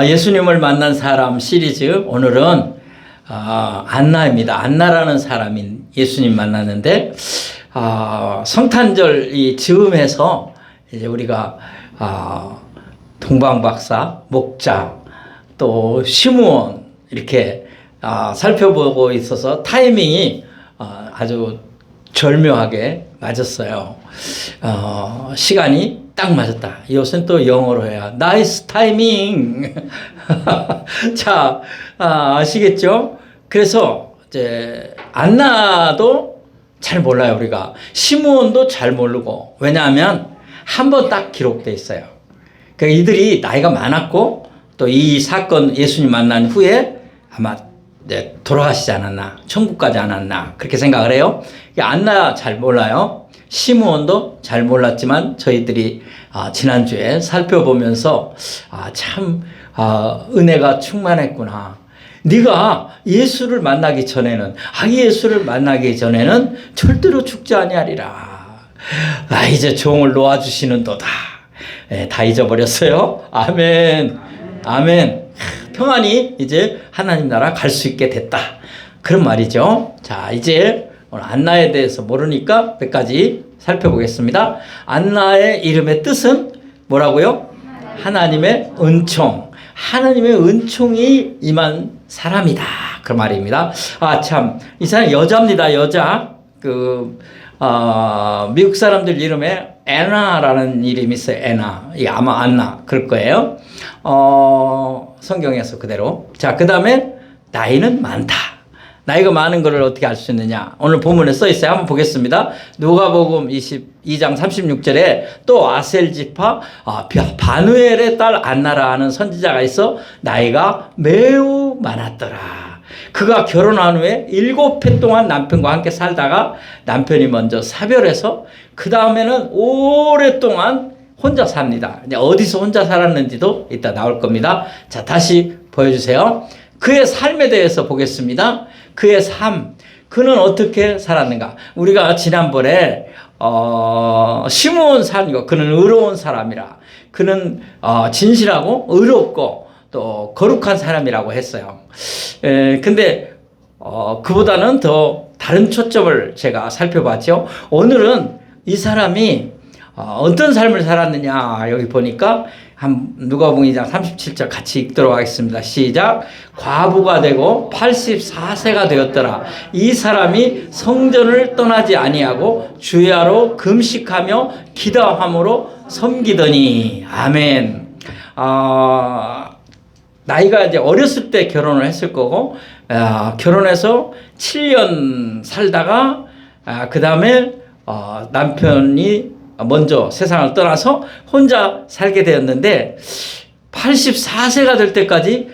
예수님을 만난 사람 시리즈 오늘은 안나입니다. 안나라는 사람인 예수님 만났는데 성탄절 이 즈음해서 이제 우리가 동방박사, 목자, 또 시므온 이렇게 살펴보고 있어서 타이밍이 아주 절묘하게 맞았어요. 시간이 딱 맞았다. 이것은 또 영어로 해야 나이스 타이밍. 자, 아시겠죠? 그래서 이제 안나도 잘 몰라요, 우리가. 시므온도 잘 모르고. 왜냐하면 한 번 딱 기록돼 있어요. 그러니까 이들이 나이가 많았고 또 이 사건 예수님 만난 후에 아마 돌아가시지 않았나, 천국 가지 않았나 그렇게 생각을 해요. 안나 잘 몰라요. 시므온도 잘 몰랐지만 저희들이 지난주에 살펴보면서 참 은혜가 충만했구나. 네가 예수를 만나기 전에는 예수를 만나기 전에는 절대로 죽지 아니하리라. 이제 종을 놓아주시는도다. 다 잊어버렸어요. 아멘. 아멘. 평안히 이제 하나님 나라 갈 수 있게 됐다. 그런 말이죠. 자, 이제 오늘 안나에 대해서 모르니까 몇 가지 살펴보겠습니다. 안나의 이름의 뜻은 뭐라고요? 하나님의 은총. 하나님의 은총이 임한 사람이다. 그 말입니다. 참, 이 사람 여자입니다. 여자. 미국 사람들 이름에 애나라는 이름이 있어요. 애나. 아마 안나. 그럴 거예요. 성경에서 그대로. 자, 그 다음에 나이는 많다. 나이가 많은 것을 어떻게 알 수 있느냐. 오늘 본문에 써 있어요. 한번 보겠습니다. 누가복음 22장 36절에 또 아셀 지파 바누엘의 딸 안나라 하는 선지자가 있어 나이가 매우 많았더라. 그가 결혼한 후에 7해 동안 남편과 함께 살다가 남편이 먼저 사별해서 그 다음에는 오랫동안 혼자 삽니다. 이제 어디서 혼자 살았는지도 이따 나올 겁니다. 자, 다시 보여주세요. 그의 삶에 대해서 보겠습니다. 그의 삶, 그는 어떻게 살았는가? 우리가 지난번에 시므온 사람이고 그는 의로운 사람이라, 그는 진실하고 의롭고 또 거룩한 사람이라고 했어요. 근데 그보다는 더 다른 초점을 제가 살펴봤죠. 오늘은 이 사람이 어떤 삶을 살았느냐, 여기 보니까 누가복음 2장 37절 같이 읽도록 하겠습니다. 시작. 과부가 되고 84세가 되었더라. 이 사람이 성전을 떠나지 아니하고 주야로 금식하며 기도함으로 섬기더니. 아멘. 나이가 이제 어렸을 때 결혼을 했을 거고, 결혼해서 7년 살다가 그 다음에 남편이 먼저 세상을 떠나서 혼자 살게 되었는데 84세가 될 때까지,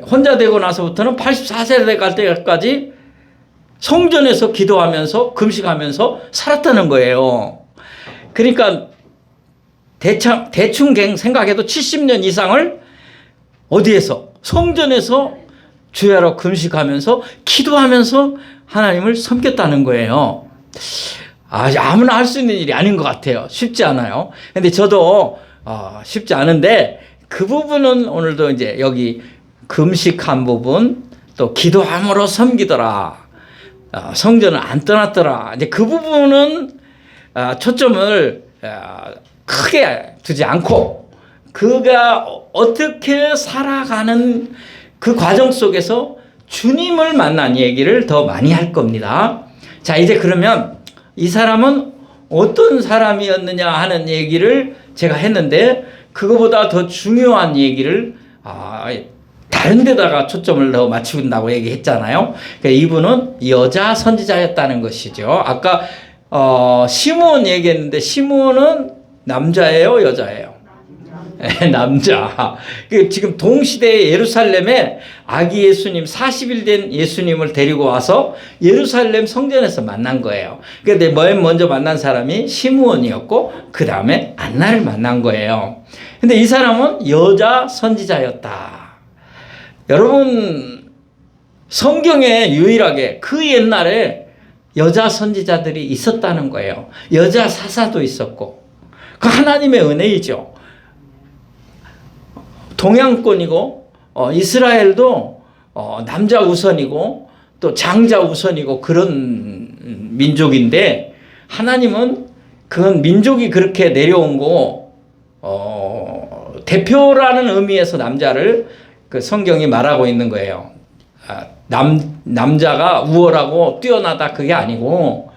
혼자 되고 나서부터는 84세가 될 때까지 성전에서 기도하면서 금식하면서 살았다는 거예요. 그러니까 대충 생각해도 70년 이상을 어디에서? 성전에서 주야로 금식하면서 기도하면서 하나님을 섬겼다는 거예요. 아무나 할 수 있는 일이 아닌 것 같아요. 쉽지 않아요. 근데 저도 쉽지 않은데 그 부분은 오늘도 이제 여기 금식한 부분, 또 기도함으로 섬기더라, 성전을 안 떠났더라, 이제 그 부분은 초점을 크게 두지 않고 그가 어떻게 살아가는 그 과정 속에서 주님을 만난 얘기를 더 많이 할 겁니다. 자, 이제 그러면 이 사람은 어떤 사람이었느냐 하는 얘기를 제가 했는데 그거보다 더 중요한 얘기를 다른 데다가 초점을 더 맞춘다고 얘기했잖아요. 그러니까 이분은 여자 선지자였다는 것이죠. 아까 시므온 얘기했는데 시므온은 남자예요, 여자예요? 남자. 지금 동시대의 예루살렘에 아기 예수님 40일 된 예수님을 데리고 와서 예루살렘 성전에서 만난 거예요. 근데 맨 먼저 만난 사람이 시므온이었고 그 다음에 안나를 만난 거예요. 근데 이 사람은 여자 선지자였다. 여러분, 성경에 유일하게 그 옛날에 여자 선지자들이 있었다는 거예요. 여자 사사도 있었고 그 하나님의 은혜이죠. 동양권이고 이스라엘도 남자 우선이고 또 장자 우선이고 그런 민족인데 하나님은 그건 민족이 그렇게 내려온 거 대표라는 의미에서 남자를 그 성경이 말하고 있는 거예요. 남자가 우월하고 뛰어나다 그게 아니고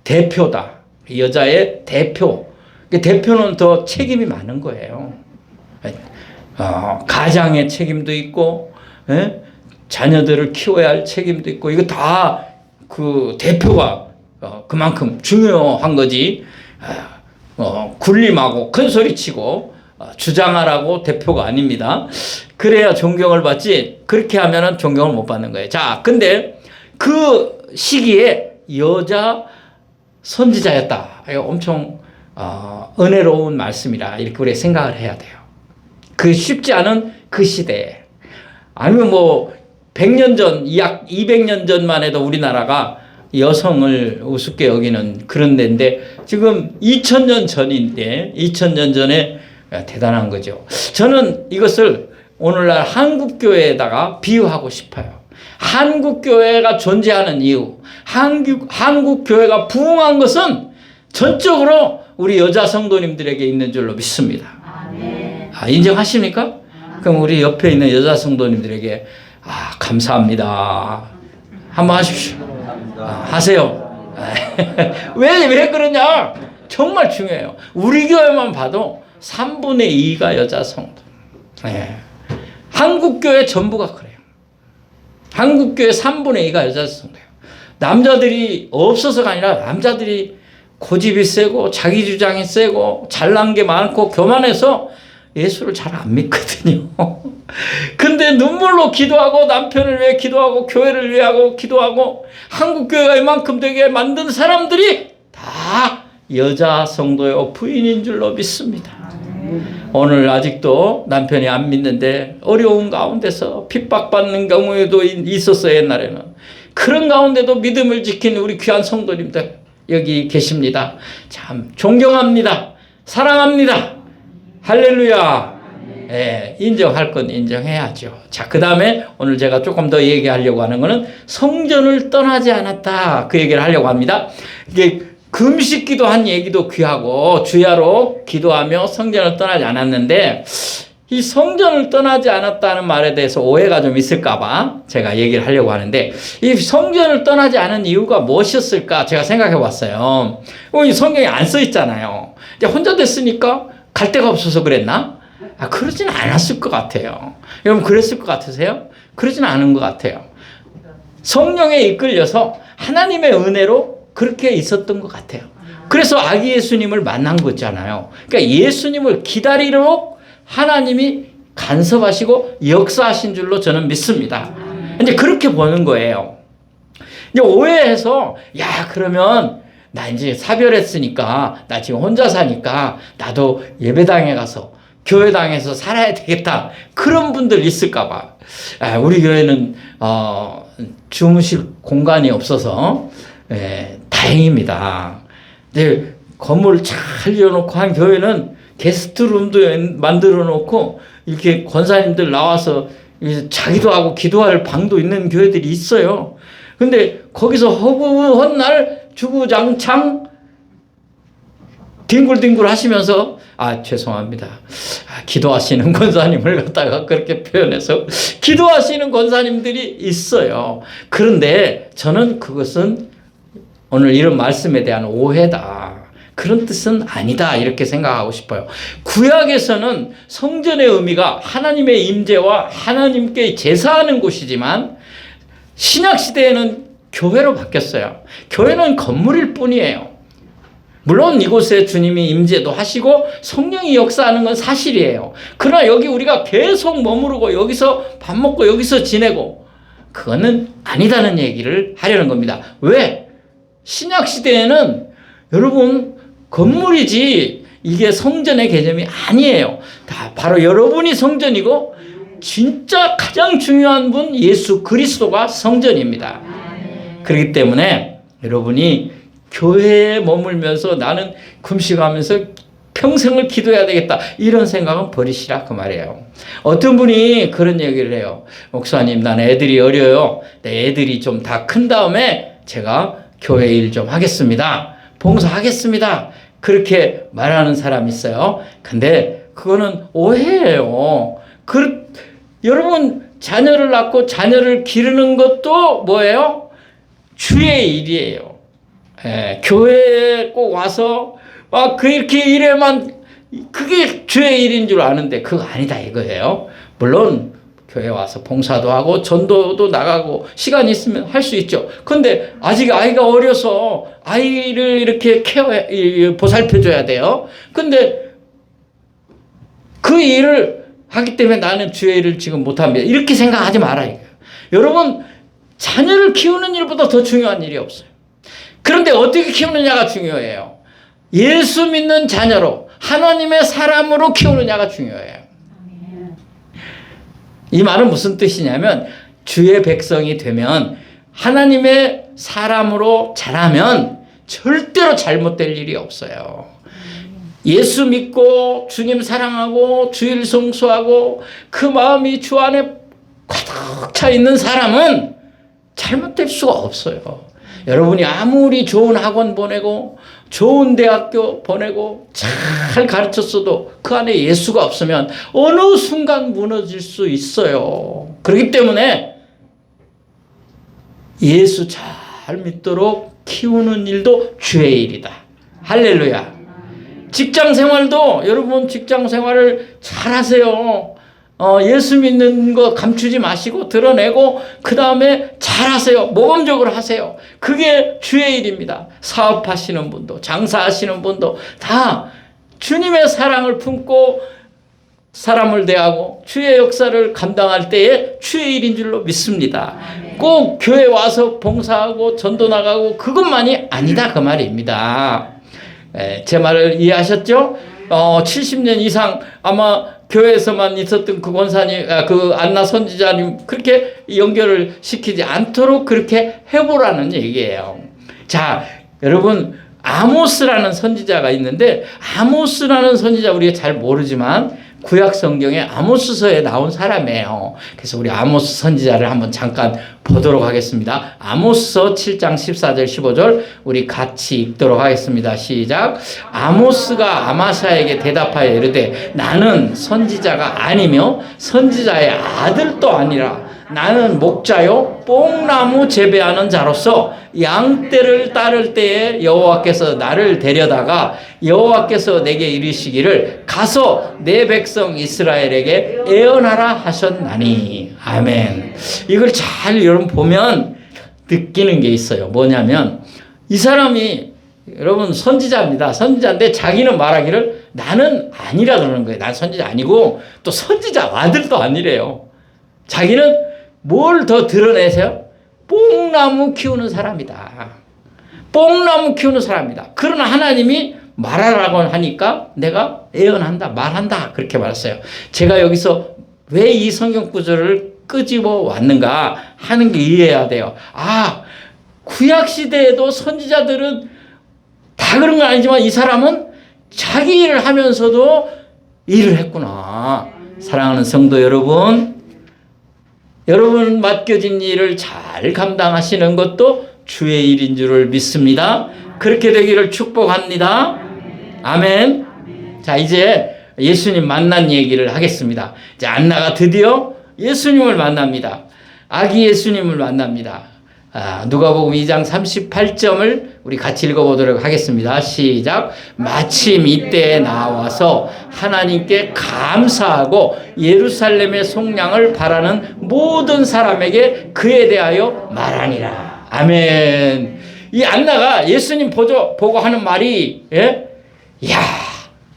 대표다. 여자의 대표. 대표는 더 책임이 많은 거예요. 가장의 책임도 있고, 자녀들을 키워야 할 책임도 있고, 이거 다 그 대표가 그만큼 중요한 거지. 군림하고 큰 소리 치고 주장하라고 대표가 아닙니다. 그래야 존경을 받지, 그렇게 하면은 존경을 못 받는 거예요. 자, 근데 그 시기에 여자 선지자였다. 이거 엄청 은혜로운 말씀이라 이렇게 우리 생각을 해야 돼요. 그 쉽지 않은 그 시대에. 아니면 뭐 100년 전, 약 200년 전만 해도 우리나라가 여성을 우습게 여기는 그런 데인데 지금 2000년 전인데 2000년 전에 대단한 거죠. 저는 이것을 오늘날 한국교회에다가 비유하고 싶어요. 한국교회가 존재하는 이유, 한국교회가 부흥한 것은 전적으로 우리 여자 성도님들에게 있는 줄로 믿습니다. 인정하십니까? 그럼 우리 옆에 있는 여자 성도님들에게 감사합니다. 한번 하십시오. 하세요. 왜 그러냐? 정말 중요해요. 우리 교회만 봐도 3분의 2가 여자 성도. 한국교회 전부가 그래요. 한국교회 3분의 2가 여자 성도예요. 남자들이 없어서가 아니라 남자들이 고집이 세고 자기 주장이 세고 잘난 게 많고 교만해서 예수를 잘 안 믿거든요. 근데 눈물로 기도하고 남편을 위해 기도하고 교회를 위해 하고 기도하고 한국교회가 이만큼 되게 만든 사람들이 다 여자 성도요 부인인 줄로 믿습니다. 오늘 아직도 남편이 안 믿는데 어려운 가운데서 핍박받는 경우에도 있었어요. 옛날에는. 그런 가운데도 믿음을 지킨 우리 귀한 성도님들 여기 계십니다. 참 존경합니다. 사랑합니다. 할렐루야. 인정할 건 인정해야죠. 자, 그 다음에 오늘 제가 조금 더 얘기하려고 하는 거는 성전을 떠나지 않았다. 그 얘기를 하려고 합니다. 이게 금식 기도한 얘기도 귀하고 주야로 기도하며 성전을 떠나지 않았는데 이 성전을 떠나지 않았다는 말에 대해서 오해가 좀 있을까봐 제가 얘기를 하려고 하는데 이 성전을 떠나지 않은 이유가 무엇이었을까 제가 생각해 봤어요. 이 성경에 안 써 있잖아요. 이제 혼자 됐으니까 갈 데가 없어서 그랬나? 그러진 않았을 것 같아요. 여러분 그랬을 것 같으세요? 그러진 않은 것 같아요. 성령에 이끌려서 하나님의 은혜로 그렇게 있었던 것 같아요. 그래서 아기 예수님을 만난 거잖아요. 그러니까 예수님을 기다리도록 하나님이 간섭하시고 역사하신 줄로 저는 믿습니다. 이제 그렇게 보는 거예요. 이제 오해해서 그러면 나 이제 사별했으니까 나 지금 혼자 사니까 나도 예배당에 가서 교회당에서 살아야 되겠다. 그런 분들 있을까 봐. 우리 교회는 주무실 공간이 없어서 다행입니다. 근데 건물 잘 지어놓고 한 교회는 게스트룸도 만들어 놓고 이렇게 권사님들 나와서 자기도 하고 기도할 방도 있는 교회들이 있어요. 근데 거기서 허구한 날 주구장창 뒹굴뒹굴 하시면서 죄송합니다. 기도하시는 권사님을 갖다가 그렇게 표현해서 기도하시는 권사님들이 있어요. 그런데 저는 그것은 오늘 이런 말씀에 대한 오해다. 그런 뜻은 아니다. 이렇게 생각하고 싶어요. 구약에서는 성전의 의미가 하나님의 임재와 하나님께 제사하는 곳이지만 신약시대에는 교회로 바뀌었어요. 교회는 건물일 뿐이에요. 물론 이곳에 주님이 임재도 하시고 성령이 역사하는 건 사실이에요. 그러나 여기 우리가 계속 머무르고 여기서 밥 먹고 여기서 지내고 그거는 아니다는 얘기를 하려는 겁니다. 왜? 신약시대에는 여러분 건물이지 이게 성전의 개념이 아니에요. 다 바로 여러분이 성전이고 진짜 가장 중요한 분 예수 그리스도가 성전입니다. 그렇기 때문에 여러분이 교회에 머물면서 나는 금식하면서 평생을 기도해야 되겠다. 이런 생각은 버리시라 그 말이에요. 어떤 분이 그런 얘기를 해요. 목사님, 난 애들이 어려요. 내 애들이 좀 다 큰 다음에 제가 교회 일 좀 하겠습니다. 봉사하겠습니다. 그렇게 말하는 사람이 있어요. 근데 그거는 오해예요. 여러분, 자녀를 낳고 자녀를 기르는 것도 뭐예요? 주의 일이에요. 교회에 꼭 와서 그렇게 일에만, 그게 주의 일인 줄 아는데 그거 아니다 이거예요. 물론 교회 와서 봉사도 하고 전도도 나가고 시간이 있으면 할 수 있죠. 근데 아직 아이가 어려서 아이를 이렇게 보살펴줘야 돼요. 근데 그 일을 하기 때문에 나는 주의 일을 지금 못합니다. 이렇게 생각하지 말아요. 여러분, 자녀를 키우는 일보다 더 중요한 일이 없어요. 그런데 어떻게 키우느냐가 중요해요. 예수 믿는 자녀로, 하나님의 사람으로 키우느냐가 중요해요. 이 말은 무슨 뜻이냐면, 주의 백성이 되면 하나님의 사람으로 자라면 절대로 잘못될 일이 없어요. 예수 믿고 주님 사랑하고 주일 성수하고 그 마음이 주 안에 가득 차 있는 사람은 잘못될 수가 없어요. 여러분이 아무리 좋은 학원 보내고 좋은 대학교 보내고 잘 가르쳤어도 그 안에 예수가 없으면 어느 순간 무너질 수 있어요. 그렇기 때문에 예수 잘 믿도록 키우는 일도 주의 일이다. 할렐루야. 직장 생활도 여러분 직장 생활을 잘 하세요. 예수 믿는 거 감추지 마시고 드러내고 그 다음에 잘 하세요. 모범적으로 하세요. 그게 주의 일입니다. 사업하시는 분도 장사하시는 분도 다 주님의 사랑을 품고 사람을 대하고 주의 역사를 감당할 때에 주의 일인 줄로 믿습니다. 꼭 교회 와서 봉사하고 전도 나가고 그것만이 아니다 그 말입니다. 제 말을 이해하셨죠? 70년 이상 아마 교회에서만 있었던 그 권사님, 그 안나 선지자님 그렇게 연결을 시키지 않도록 그렇게 해보라는 얘기예요. 자, 여러분, 아모스라는 선지자가 있는데, 아모스라는 선지자 우리가 잘 모르지만 구약 성경에 아모스서에 나온 사람이에요. 그래서 우리 아모스 선지자를 한번 잠깐 보도록 하겠습니다. 아모스서 7장 14절 15절 우리 같이 읽도록 하겠습니다. 시작. 아모스가 아마샤에게 대답하여 이르되 나는 선지자가 아니며 선지자의 아들도 아니라 나는 목자요 뽕나무 재배하는 자로서 양떼를 따를 때에 여호와께서 나를 데려다가 여호와께서 내게 이르시기를 가서 내 백성 이스라엘에게 애언하라 하셨나니. 아멘. 이걸 잘 여러분 보면 느끼는 게 있어요. 뭐냐면 이 사람이 여러분 선지자입니다. 선지자인데 자기는 말하기를 나는 아니라 그러는 거예요. 난 선지자 아니고 또 선지자 아들도 아니래요. 자기는 뭘 더 드러내세요? 뽕나무 키우는 사람이다. 뽕나무 키우는 사람이다. 그러나 하나님이 말하라고 하니까 내가 애언한다, 말한다. 그렇게 말했어요. 제가 여기서 왜 이 성경 구절을 끄집어 왔는가 하는 게 이해해야 돼요. 구약시대에도 선지자들은 다 그런 건 아니지만 이 사람은 자기 일을 하면서도 일을 했구나. 사랑하는 성도 여러분, 여러분 맡겨진 일을 잘 감당하시는 것도 주의 일인 줄을 믿습니다. 그렇게 되기를 축복합니다. 아멘. 자, 이제 예수님 만난 얘기를 하겠습니다. 이제 안나가 드디어 예수님을 만납니다. 아기 예수님을 만납니다. 누가복음 2장 38점을 우리 같이 읽어보도록 하겠습니다. 시작. 마침 이때에 나와서 하나님께 감사하고 예루살렘의 속량을 바라는 모든 사람에게 그에 대하여 말하니라. 아멘. 이 안나가 예수님 보고 하는 말이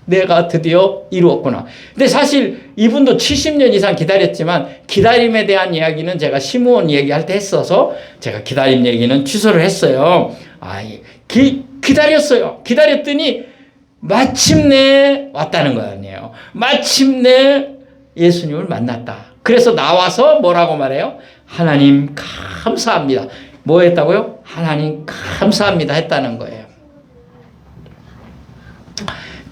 내가 드디어 이루었구나. 근데 사실 이분도 70년 이상 기다렸지만 기다림에 대한 이야기는 제가 시므온 얘기할 때 했어서 제가 기다림 얘기는 취소를 했어요. 기다렸어요. 기다렸더니 마침내 왔다는 거 아니에요. 마침내 예수님을 만났다. 그래서 나와서 뭐라고 말해요? 하나님 감사합니다. 뭐 했다고요? 하나님 감사합니다 했다는 거예요.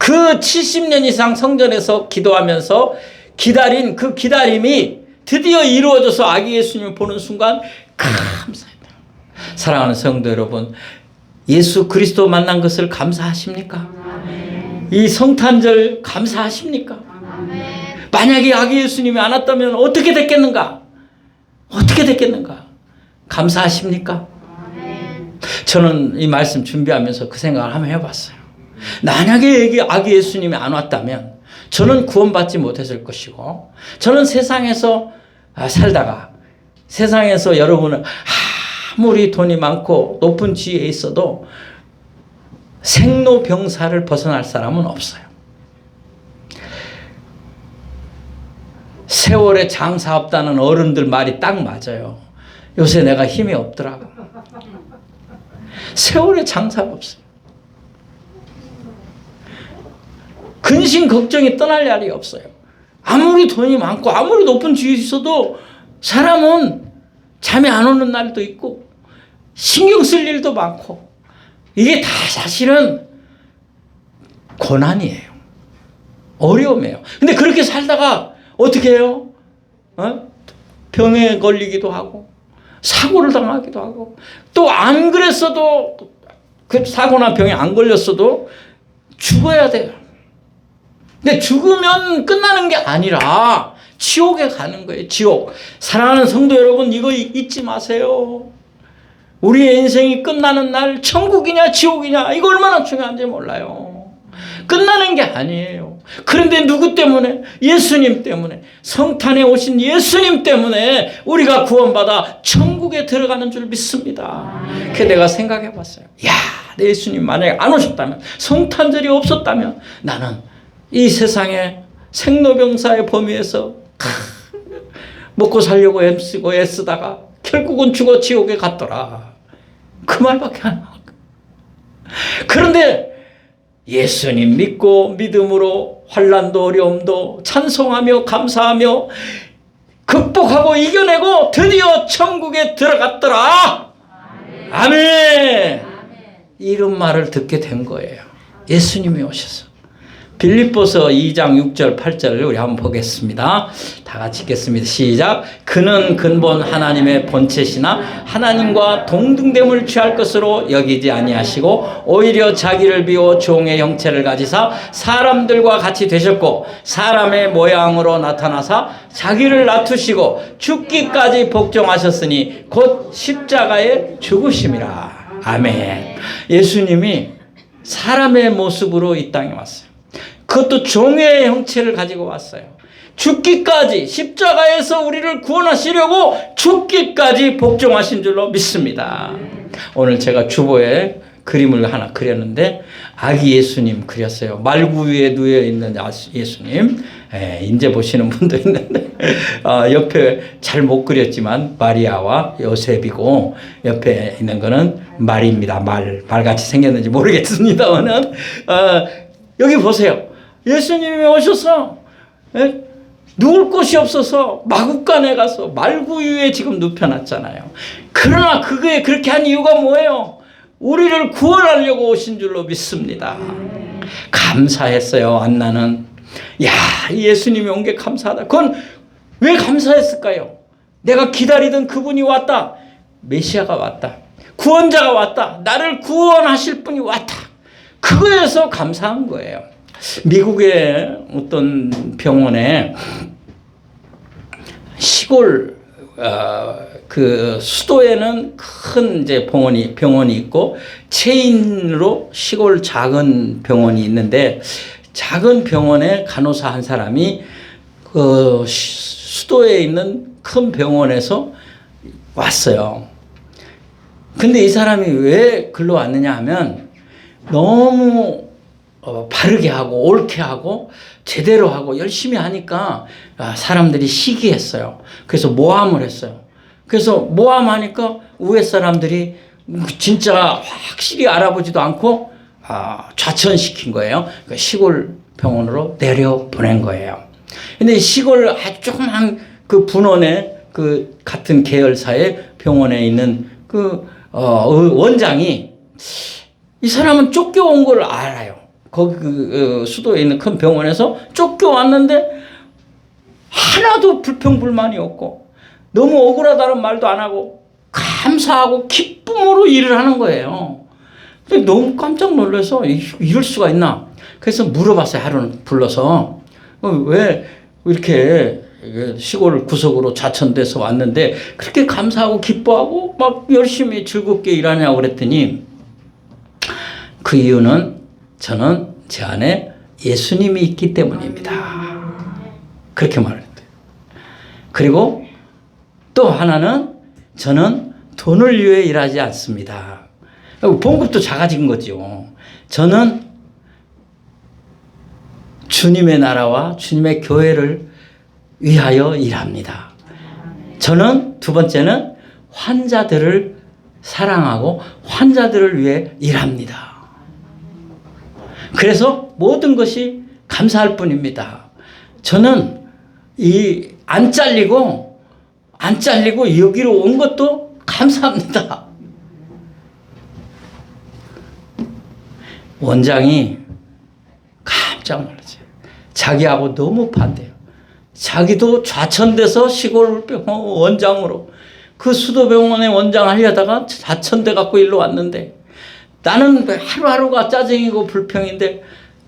그 70년 이상 성전에서 기도하면서 기다린 그 기다림이 드디어 이루어져서 아기 예수님을 보는 순간 감사합니다. 사랑하는 성도 여러분, 예수 그리스도 만난 것을 감사하십니까? 이 성탄절 감사하십니까? 만약에 아기 예수님이 안 왔다면 어떻게 됐겠는가? 어떻게 됐겠는가? 감사하십니까? 저는 이 말씀 준비하면서 그 생각을 한번 해봤어요. 만약에 아기 예수님이 안 왔다면 저는 구원받지 못했을 것이고, 저는 세상에서 살다가 세상에서 여러분은 아무리 돈이 많고 높은 지위에 있어도 생로병사를 벗어날 사람은 없어요. 세월에 장사 없다는 어른들 말이 딱 맞아요. 요새 내가 힘이 없더라고. 세월에 장사가 없어요. 근심 걱정이 떠날 날이 없어요. 아무리 돈이 많고 아무리 높은 지위에 있어도 사람은 잠이 안 오는 날도 있고 신경 쓸 일도 많고, 이게 다 사실은 고난이에요. 어려움이에요. 근데 그렇게 살다가 어떻게 해요? 병에 걸리기도 하고 사고를 당하기도 하고, 또 안 그랬어도 그 사고나 병에 안 걸렸어도 죽어야 돼요. 근데 죽으면 끝나는 게 아니라 지옥에 가는 거예요. 지옥. 사랑하는 성도 여러분, 이거 잊지 마세요. 우리의 인생이 끝나는 날 천국이냐 지옥이냐, 이거 얼마나 중요한지 몰라요. 끝나는 게 아니에요. 그런데 누구 때문에? 예수님 때문에, 성탄에 오신 예수님 때문에 우리가 구원받아 천국에 들어가는 줄 믿습니다. 그래서 내가 생각해 봤어요. 야, 내 예수님 만약에 안 오셨다면, 성탄절이 없었다면 나는 이 세상에 생로병사의 범위에서 먹고 살려고 애쓰다가 결국은 죽어 지옥에 갔더라. 그 말밖에 안 나와. 그런데 예수님 믿고 믿음으로 환난도 어려움도 찬송하며 감사하며 극복하고 이겨내고 드디어 천국에 들어갔더라. 아멘. 이런 말을 듣게 된 거예요. 예수님이 오셔서. 빌립보서 2장 6절 8절을 우리 한번 보겠습니다. 다 같이 읽겠습니다. 시작. 그는 근본 하나님의 본체시나 하나님과 동등됨을 취할 것으로 여기지 아니하시고 오히려 자기를 비워 종의 형체를 가지사 사람들과 같이 되셨고, 사람의 모양으로 나타나사 자기를 낮추시고 죽기까지 복종하셨으니 곧 십자가에 죽으심이라. 아멘. 예수님이 사람의 모습으로 이 땅에 왔어요. 그것도 종의 형체를 가지고 왔어요. 죽기까지, 십자가에서 우리를 구원하시려고 죽기까지 복종하신 줄로 믿습니다. 오늘 제가 주보에 그림을 하나 그렸는데 아기 예수님 그렸어요. 말구 위에 누워 있는 예수님. 이제 보시는 분도 있는데 옆에 잘 못 그렸지만 마리아와 요셉이고, 옆에 있는 거는 말입니다. 말같이 생겼는지 모르겠습니다만은 여기 보세요. 예수님이 오셔서 누울 곳이 없어서 마구간에 가서 말구 위에 지금 눕혀놨잖아요. 그러나 그게 그렇게 한 이유가 뭐예요? 우리를 구원하려고 오신 줄로 믿습니다. 감사했어요. 안나는. 야, 예수님이 온 게 감사하다. 그건 왜 감사했을까요? 내가 기다리던 그분이 왔다. 메시아가 왔다. 구원자가 왔다. 나를 구원하실 분이 왔다. 그거에서 감사한 거예요. 미국의 어떤 병원에 시골 그 수도에는 큰 이제 병원이 있고 체인으로 시골 작은 병원이 있는데, 작은 병원에 간호사 한 사람이 그 수도에 있는 큰 병원에서 왔어요. 근데 이 사람이 왜 글로 왔느냐 하면 너무 바르게 하고 옳게 하고 제대로 하고 열심히 하니까 사람들이 시기했어요. 그래서 모함을 했어요. 그래서 모함하니까 위에 사람들이 진짜 확실히 알아보지도 않고 좌천시킨 거예요. 그러니까 시골 병원으로 내려보낸 거예요. 근데 시골 아주 조그만 그 분원에 그 같은 계열사의 병원에 있는 그 원장이 이 사람은 쫓겨온 걸 알아요. 거기 수도에 있는 큰 병원에서 쫓겨왔는데 하나도 불평불만이 없고 너무 억울하다는 말도 안 하고 감사하고 기쁨으로 일을 하는 거예요. 근데 너무 깜짝 놀라서 이럴 수가 있나. 그래서 물어봤어요. 하루는 불러서 왜 이렇게 시골 구석으로 좌천돼서 왔는데 그렇게 감사하고 기뻐하고 막 열심히 즐겁게 일하냐고 그랬더니 그 이유는 저는 제 안에 예수님이 있기 때문입니다. 그렇게 말했대요. 그리고 또 하나는 저는 돈을 위해 일하지 않습니다. 봉급도 작아진 거죠. 저는 주님의 나라와 주님의 교회를 위하여 일합니다. 저는 두 번째는 환자들을 사랑하고 환자들을 위해 일합니다. 그래서 모든 것이 감사할 뿐입니다. 저는 안 잘리고 여기로 온 것도 감사합니다. 원장이 깜짝 놀랐어요. 자기하고 너무 반대요. 자기도 좌천돼서 시골 원장으로 그 수도병원에 원장 하려다가 좌천돼 갖고 일로 왔는데 나는 하루하루가 짜증이고 불평인데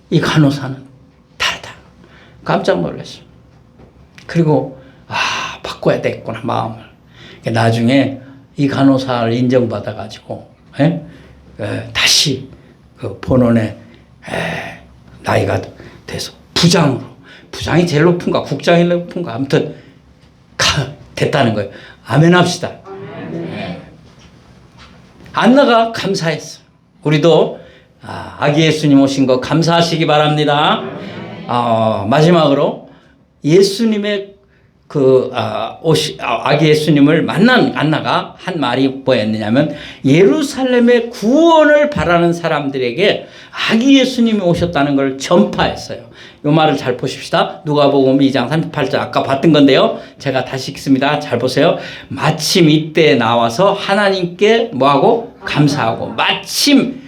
이 간호사는 다르다. 깜짝 놀랐어요. 그리고 바꿔야 되겠구나 마음을. 나중에 이 간호사를 인정받아 가지고 다시 그 본원에 나이가 돼서 부장이 제일 높은가 국장이 높은가 아무튼 됐다는 거예요. 아멘 합시다. 안나가 감사했어요. 우리도 아기 예수님 오신 거 감사하시기 바랍니다. 마지막으로 예수님의 아기 예수님을 만난 안나가 한 말이 뭐였느냐면 예루살렘의 구원을 바라는 사람들에게 아기 예수님이 오셨다는 걸 전파했어요. 이 말을 잘 보십시다. 누가복음 2장 38절 아까 봤던 건데요. 제가 다시 읽습니다. 잘 보세요. 마침 이때 나와서 하나님께 뭐하고 감사하고 마침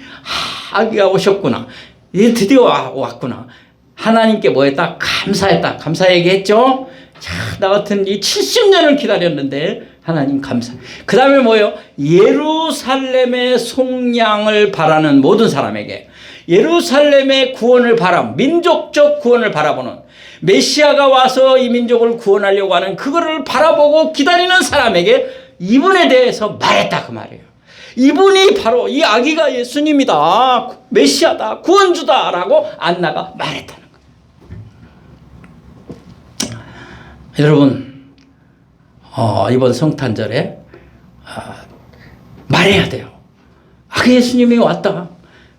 아기가 오셨구나. 이제 드디어 왔구나. 하나님께 뭐했다? 감사했다. 감사 얘기했죠. 자, 나 같은 이 70년을 기다렸는데 하나님 감사. 그 다음에 뭐예요? 예루살렘의 속량을 바라는 모든 사람에게 예루살렘의 구원을 민족적 구원을 바라보는 메시아가 와서 이 민족을 구원하려고 하는 그거를 바라보고 기다리는 사람에게 이분에 대해서 말했다 그 말이에요. 이분이 바로 이 아기가 예수님이다. 메시아다. 구원주다 라고 안나가 말했다는 거예요. 여러분 이번 성탄절에 말해야 돼요. 아기 예수님이 왔다.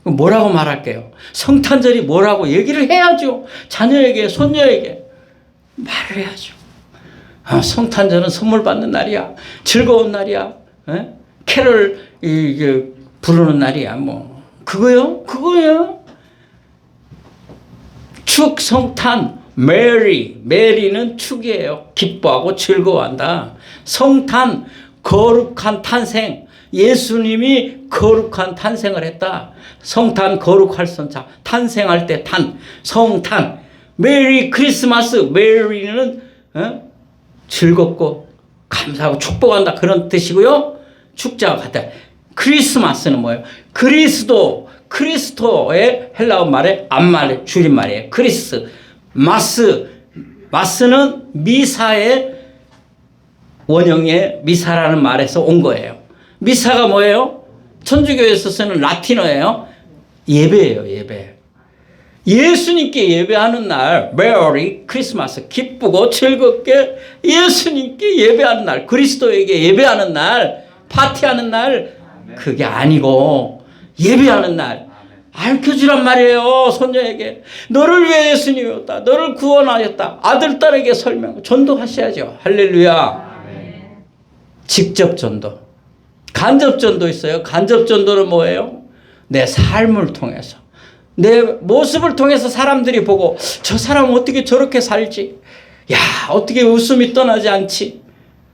뭐라고 말할게요? 성탄절이 뭐라고 얘기를 해야죠. 자녀에게 손녀에게 말을 해야죠. 성탄절은 선물 받는 날이야. 즐거운 날이야. 캐럴 부르는 날이야. 뭐 그거요. 축 성탄 메리는 축이에요. 기뻐하고 즐거워한다. 성탄 거룩한 탄생. 예수님이 거룩한 탄생을 했다. 성탄 거룩할 선자 탄생할 때 성탄 메리 크리스마스 메리는 즐겁고 감사하고 축복한다 그런 뜻이고요. 축자와 같다. 크리스마스는 뭐예요? 그리스도의 헬라어 말의 앞말 줄임말이에요. 마스는 미사의 원형의 미사라는 말에서 온 거예요. 미사가 뭐예요? 천주교에서 쓰는 라틴어예요. 예배예요. 예배. 예수님께 예배하는 날 메리 크리스마스 기쁘고 즐겁게 예수님께 예배하는 날 그리스도에게 예배하는 날 파티하는 날 그게 아니고 예배하는 날 알려주란 말이에요. 손녀에게 너를 위해 예수님이 왔다. 너를 구원하였다. 아들 딸에게 설명 전도하셔야죠. 할렐루야. 직접 전도 간접 전도 있어요. 간접 전도는 뭐예요? 내 삶을 통해서 내 모습을 통해서 사람들이 보고 저 사람은 어떻게 저렇게 살지? 야 어떻게 웃음이 떠나지 않지?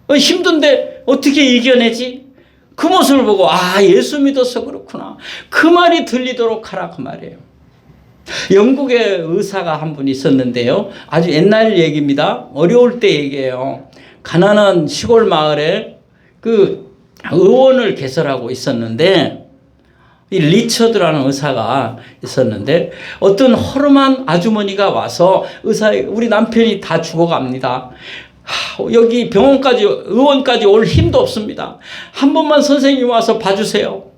힘든데 어떻게 이겨내지? 그 모습을 보고 예수 믿어서 그렇구나. 그 말이 들리도록 하라 그 말이에요. 영국에 의사가 한 분 있었는데요. 아주 옛날 얘기입니다. 어려울 때 얘기예요. 가난한 시골 마을에 그 의원을 개설하고 있었는데, 이 리처드라는 의사가 있었는데, 어떤 허름한 아주머니가 와서 우리 남편이 다 죽어갑니다. 여기 병원까지, 의원까지 올 힘도 없습니다. 한 번만 선생님 와서 봐주세요.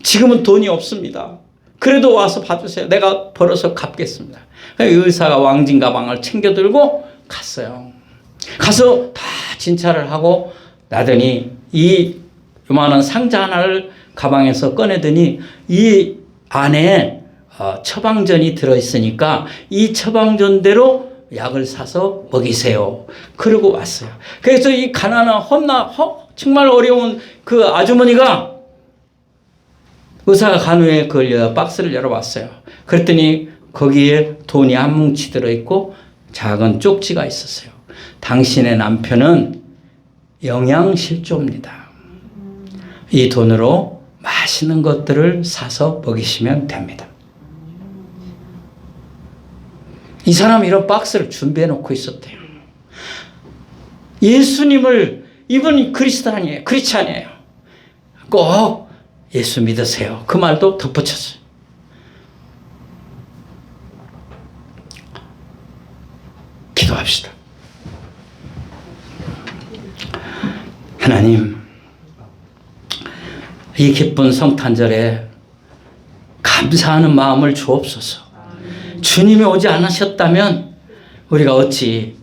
지금은 돈이 없습니다. 그래도 와서 봐주세요. 내가 벌어서 갚겠습니다. 의사가 왕진 가방을 챙겨 들고 갔어요. 가서 다 진찰을 하고 나더니 이 요만한 상자 하나를 가방에서 꺼내더니 이 안에 처방전이 들어있으니까 이 처방전대로 약을 사서 먹이세요. 그러고 왔어요. 그래서 이 가난한 정말 어려운 그 아주머니가 의사가 간 후에 그걸 박스를 열어봤어요. 그랬더니 거기에 돈이 한 뭉치 들어있고 작은 쪽지가 있었어요. 당신의 남편은 영양실조입니다. 이 돈으로 맛있는 것들을 사서 먹이시면 됩니다. 이 사람이 이런 박스를 준비해 놓고 있었대요. 예수님을, 이분이 크리스찬이에요. 크리스찬이에요. 꼭 예수 믿으세요. 그 말도 덧붙였어요. 기도합시다. 하나님, 이 기쁜 성탄절에 감사하는 마음을 주옵소서. 주님이 오지 않으셨다면 우리가 어찌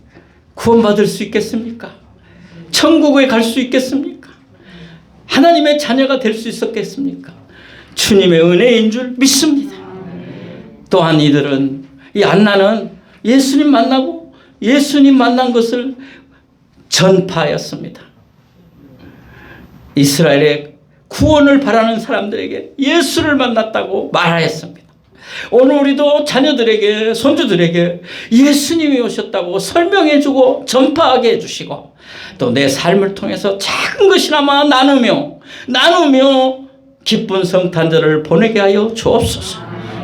구원받을 수 있겠습니까? 천국에 갈 수 있겠습니까? 하나님의 자녀가 될 수 있었겠습니까? 주님의 은혜인 줄 믿습니다. 또한 이들은, 이 안나는 예수님 만나고 예수님 만난 것을 전파하였습니다. 이스라엘의 구원을 바라는 사람들에게 예수를 만났다고 말하였습니다. 오늘 우리도 자녀들에게, 손주들에게 예수님이 오셨다고 설명해주고 전파하게 해주시고, 또 내 삶을 통해서 작은 것이나마 나누며 기쁜 성탄절을 보내게 하여 주옵소서.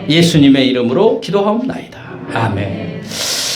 예수님의 이름으로 기도하옵나이다. 아멘.